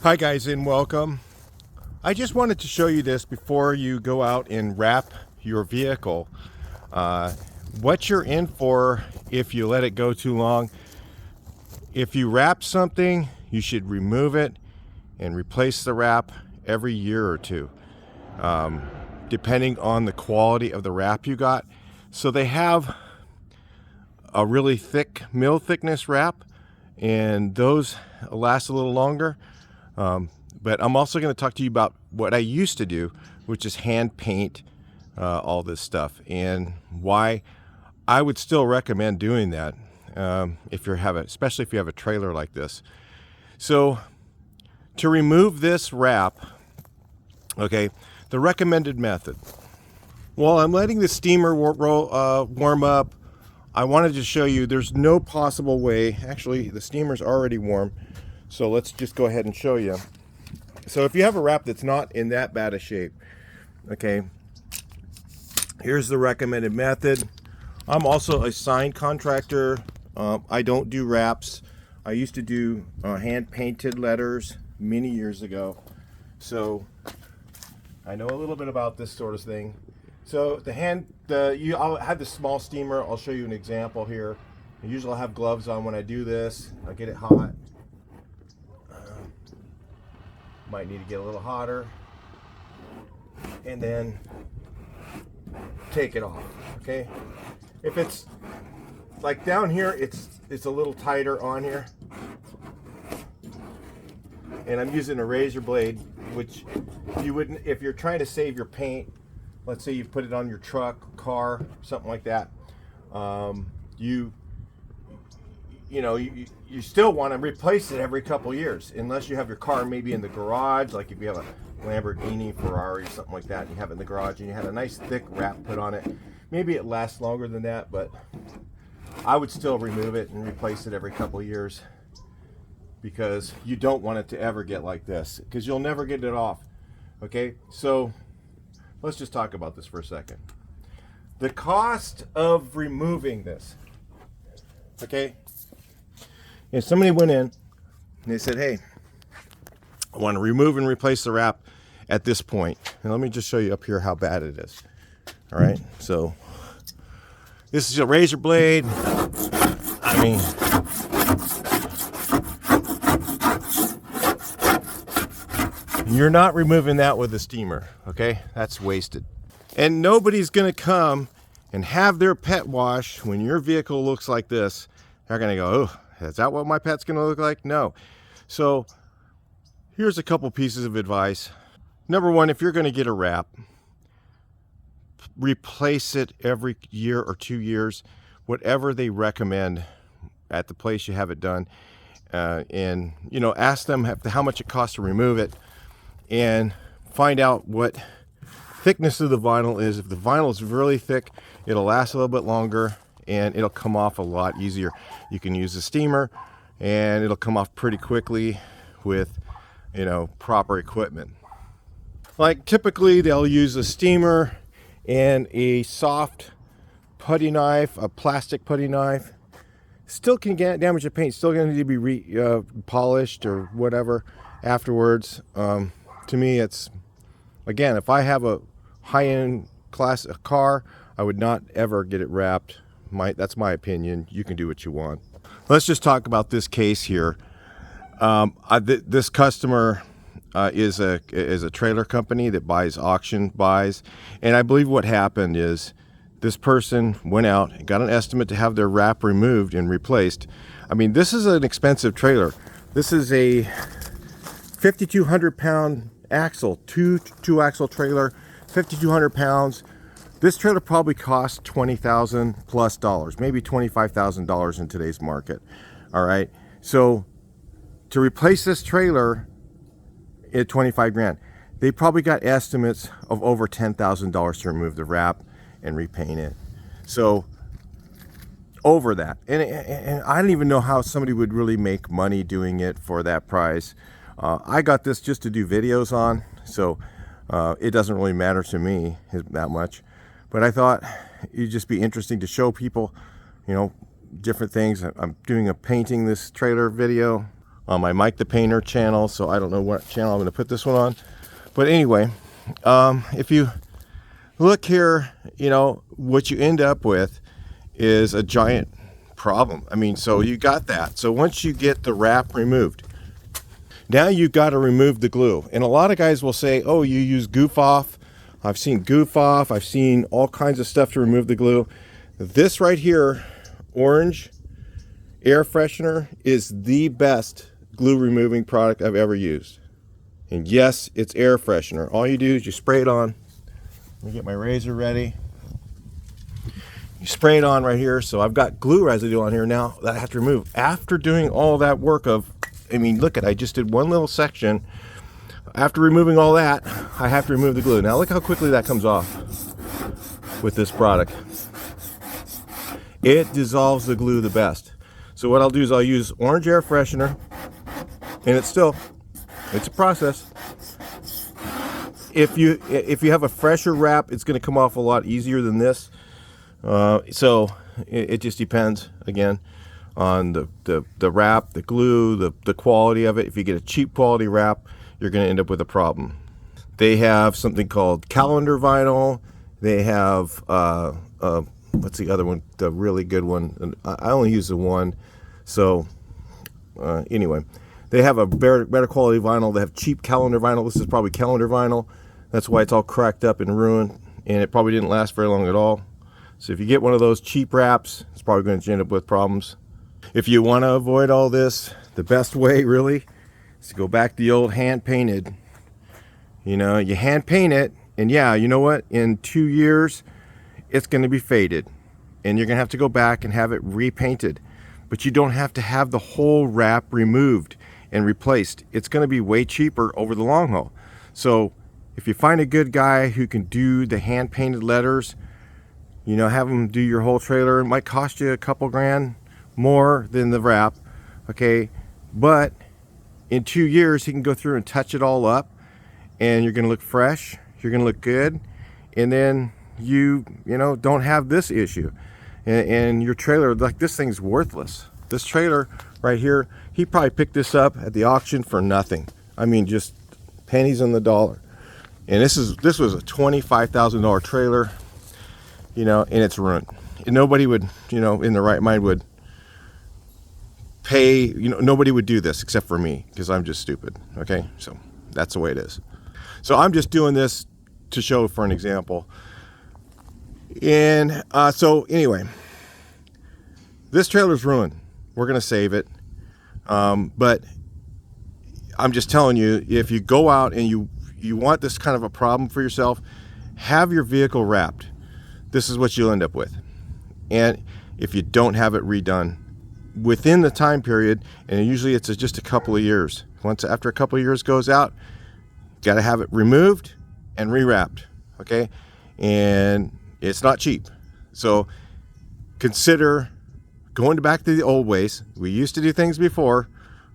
Hi guys, and welcome. I just wanted to show you this before you go out and wrap your vehicle. What you're in for if you let it go too long. If you wrap something, you should remove it and replace the wrap every year or two, depending on the quality of the wrap you got. So they have a really thick mill thickness wrap, and those last a little longer. But I'm also going to talk to you about what I used to do, which is hand paint all this stuff, and why I would still recommend doing that if you have especially if you have a trailer like this. So to remove this wrap, okay, the recommended method. While I'm letting the steamer warm up, I wanted to show you there's no possible way. Actually, the steamer's already warm, so let's just go ahead and show you. So if you have a wrap that's not in that bad a shape, okay, here's the recommended method. I'm also a sign contractor. I don't do wraps. I used to do hand painted letters many years ago, so I know a little bit about this sort of thing. So I'll have the small steamer. I'll show you an example here. Usually I'll have gloves on when I do this. I get it hot. Might need to get a little hotter, and then take it off. Okay, if it's like down here, it's a little tighter on here, and I'm using a razor blade, which you wouldn't if you're trying to save your paint. Let's say you put it on your truck, car, something like that. You still want to replace it every couple years, unless you have your car maybe in the garage, like if you have a Lamborghini, Ferrari, something like that, and you have it in the garage and you had a nice thick wrap put on it. Maybe it lasts longer than that, but I would still remove it and replace it every couple years, because you don't want it to ever get like this, because you'll never get it off. Okay, so let's just talk about this for a second. The cost of removing this, okay? If somebody went in and they said, hey, I want to remove and replace the wrap at this point. And let me just show you up here how bad it is. All right, so this is a razor blade. I mean, you're not removing that with a steamer, okay? That's wasted. And nobody's gonna come and have their pet wash when your vehicle looks like this. They're gonna go, oh, is that what my pet's gonna look like? No. So here's a couple pieces of advice. Number one, if you're gonna get a wrap, replace it every year or 2 years, whatever they recommend at the place you have it done. And ask them how much it costs to remove it, and find out what thickness of the vinyl is. If the vinyl is really thick, it'll last a little bit longer and it'll come off a lot easier. You can use a steamer and it'll come off pretty quickly with proper equipment. Like typically they'll use a steamer and a soft putty knife, a plastic putty knife. Still can get damage the paint, still going to need to be polished or whatever afterwards. To me, it's, again, if I have a high-end class car, I would not ever get it wrapped. That's my opinion. You can do what you want. Let's just talk about this case here. This customer is a trailer company that buys auction buys, and I believe what happened is this person went out and got an estimate to have their wrap removed and replaced. I mean, this is an expensive trailer. This is a 5,200 pound axle, two axle trailer, 5,200 pounds. This trailer probably cost $20,000 plus, maybe $25,000 in today's market. All right, so to replace this trailer at 25 grand, they probably got estimates of over $10,000 to remove the wrap and repaint it. So over that, and I don't even know how somebody would really make money doing it for that price. I got this just to do videos on, so it doesn't really matter to me that much. But I thought it'd just be interesting to show people, different things. I'm doing a painting this trailer video. on my Mike the Painter channel, so I don't know what channel I'm going to put this one on. But anyway, if you look here, you know, what you end up with is a giant problem. I mean, so you got that. So once you get the wrap removed, now you've got to remove the glue. And a lot of guys will say, oh, you use Goof Off. I've seen Goof Off. I've seen all kinds of stuff to remove the glue. This right here, orange air freshener, is the best glue removing product I've ever used. And yes, it's air freshener. All you do is you spray it on. Let me get my razor ready. You spray it on right here. So I've got glue residue on here now that I have to remove. After doing all that work of, I mean, look at, I just did one little section. After removing all that, I have to remove the glue. Now look how quickly that comes off with this product. It dissolves the glue the best. So what I'll do is I'll use orange air freshener, and it's a process. If you have a fresher wrap, it's going to come off a lot easier than this. So it just depends again on the wrap, the glue, the quality of it. If you get a cheap quality wrap, you're going to end up with a problem. They have something called calendar vinyl. They have what's the other one? The really good one. I only use the one. So anyway, they have a better quality vinyl. They have cheap calendar vinyl. This is probably calendar vinyl. That's why it's all cracked up and ruined, and it probably didn't last very long at all. So if you get one of those cheap wraps, it's probably going to end up with problems. If you want to avoid all this, the best way really is to go back to the old hand painted. You know, you hand paint it, and yeah, you know what? In 2 years, it's going to be faded, and you're going to have to go back and have it repainted. But you don't have to have the whole wrap removed and replaced. It's going to be way cheaper over the long haul. So if you find a good guy who can do the hand painted letters, you know, have them do your whole trailer. It might cost you a couple grand more than the wrap, okay? But in 2 years, he can go through and touch it all up, and you're going to look fresh. You're going to look good, and then you know, don't have this issue. And your trailer, like, this thing's worthless. This trailer right here, he probably picked this up at the auction for nothing. I mean, just pennies on the dollar. And this was a $25,000 trailer, you know, and it's ruined. And nobody would, you know, in the right mind would pay, you know, nobody would do this except for me, because I'm just stupid, okay? So that's the way it is. So I'm just doing this to show for an example. And so anyway, this trailer's ruined. We're gonna save it, but I'm just telling you, if you go out and you want this kind of a problem for yourself, have your vehicle wrapped. This is what you'll end up with. And if you don't have it redone within the time period, and usually it's just a couple of years, once after a couple of years goes out, got to have it removed and rewrapped, okay? And it's not cheap. So consider going back to the old ways. We used to do things before,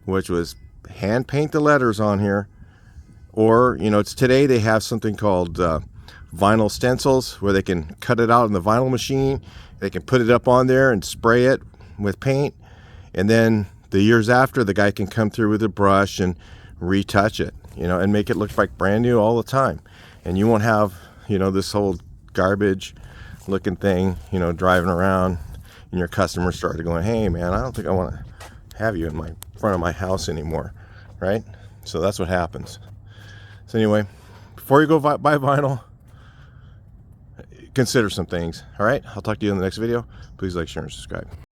which was hand paint the letters on here. Or, you know, it's today they have something called vinyl stencils, where they can cut it out in the vinyl machine. They can put it up on there and spray it with paint. And then the years after, the guy can come through with a brush and retouch it, you know, and make it look like brand new all the time. And you won't have, you know, this whole garbage looking thing, you know, driving around, and your customers started going, hey man, I don't think I want to have you in my front of my house anymore, right? So that's what happens. So anyway, before you go buy vinyl, consider some things. All right, I'll talk to you in the next video. Please like, share, and subscribe.